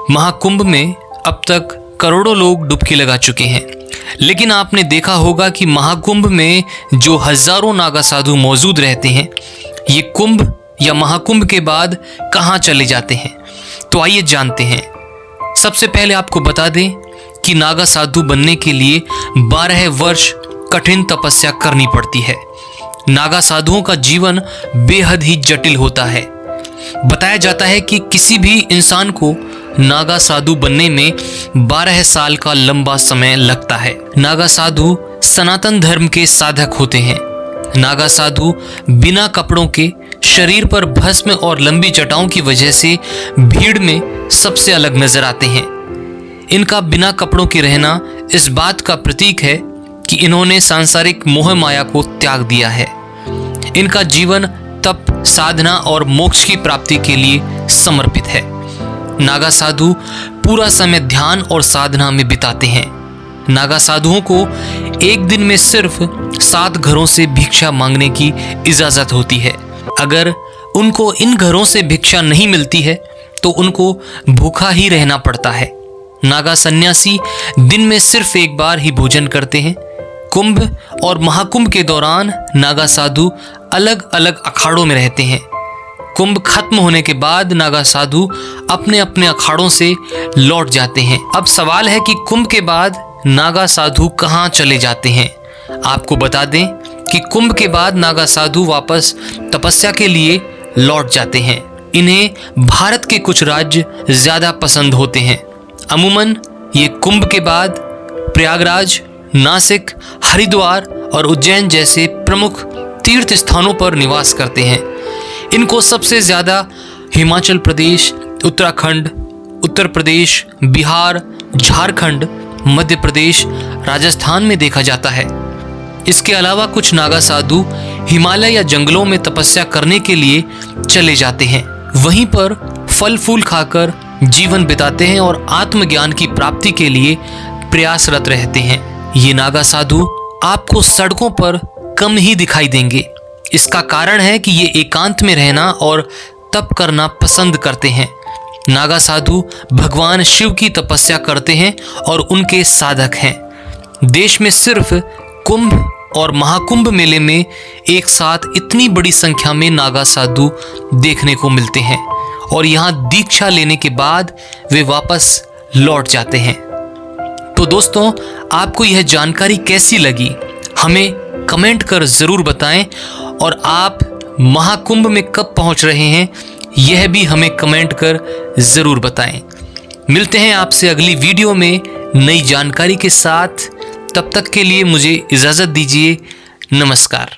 महाकुंभ में अब तक करोड़ों लोग डुबकी लगा चुके हैं, लेकिन आपने देखा होगा कि महाकुंभ में जो हजारों नागा साधु मौजूद रहते हैं, ये कुंभ या महाकुंभ के बाद कहाँ चले जाते हैं। तो आइए जानते हैं। सबसे पहले आपको बता दें कि नागा साधु बनने के लिए 12 वर्ष कठिन तपस्या करनी पड़ती है। नागा साधुओं का जीवन बेहद ही जटिल होता है। बताया जाता है कि किसी भी इंसान को नागा साधु बनने में 12 साल का लंबा समय लगता है। नागा साधु सनातन धर्म के साधक होते हैं। नागा साधु बिना कपड़ों के, शरीर पर भस्म और लंबी जटाओं की वजह से भीड़ में सबसे अलग नजर आते हैं। इनका बिना कपड़ों के रहना इस बात का प्रतीक है कि इन्होंने सांसारिक मोह माया को त्याग दिया है। इनका जीवन तप, साधना और मोक्ष की प्राप्ति के लिए समर्पित है। नागा साधु पूरा समय ध्यान और साधना में बिताते हैं। नागा साधुओं को एक दिन में सिर्फ 7 घरों से भिक्षा मांगने की इजाजत होती है। अगर उनको इन घरों से भिक्षा नहीं मिलती है तो उनको भूखा ही रहना पड़ता है। नागा सन्यासी दिन में सिर्फ एक बार ही भोजन करते हैं। कुंभ और महाकुंभ के दौरान नागा साधु अलग अलग अखाड़ों में रहते हैं। कुंभ खत्म होने के बाद नागा साधु अपने अपने अखाड़ों से लौट जाते हैं। अब सवाल है कि कुंभ के बाद नागा साधु कहाँ चले जाते हैं। आपको बता दें कि कुंभ के बाद नागा साधु वापस तपस्या के लिए लौट जाते हैं। इन्हें भारत के कुछ राज्य ज्यादा पसंद होते हैं। अमूमन ये कुंभ के बाद प्रयागराज, नासिक, हरिद्वार और उज्जैन जैसे प्रमुख तीर्थ स्थानों पर निवास करते हैं। इनको सबसे ज्यादा हिमाचल प्रदेश, उत्तराखंड, उत्तर प्रदेश, बिहार, झारखंड, मध्य प्रदेश, राजस्थान में देखा जाता है। इसके अलावा कुछ नागा साधु हिमालय या जंगलों में तपस्या करने के लिए चले जाते हैं। वहीं पर फल फूल खाकर जीवन बिताते हैं और आत्मज्ञान की प्राप्ति के लिए प्रयासरत रहते हैं। ये नागा साधु आपको सड़कों पर कम ही दिखाई देंगे। इसका कारण है कि ये एकांत में रहना और तप करना पसंद करते हैं। नागा साधु भगवान शिव की तपस्या करते हैं और उनके साधक हैं। देश में सिर्फ कुंभ और महाकुंभ मेले में एक साथ इतनी बड़ी संख्या में नागा साधु देखने को मिलते हैं और यहाँ दीक्षा लेने के बाद वे वापस लौट जाते हैं। तो दोस्तों, आपको यह जानकारी कैसी लगी हमें कमेंट कर जरूर बताएं और आप महाकुंभ में कब पहुंच रहे हैं यह भी हमें कमेंट कर जरूर बताएं। मिलते हैं आपसे अगली वीडियो में नई जानकारी के साथ। तब तक के लिए मुझे इजाजत दीजिए। नमस्कार।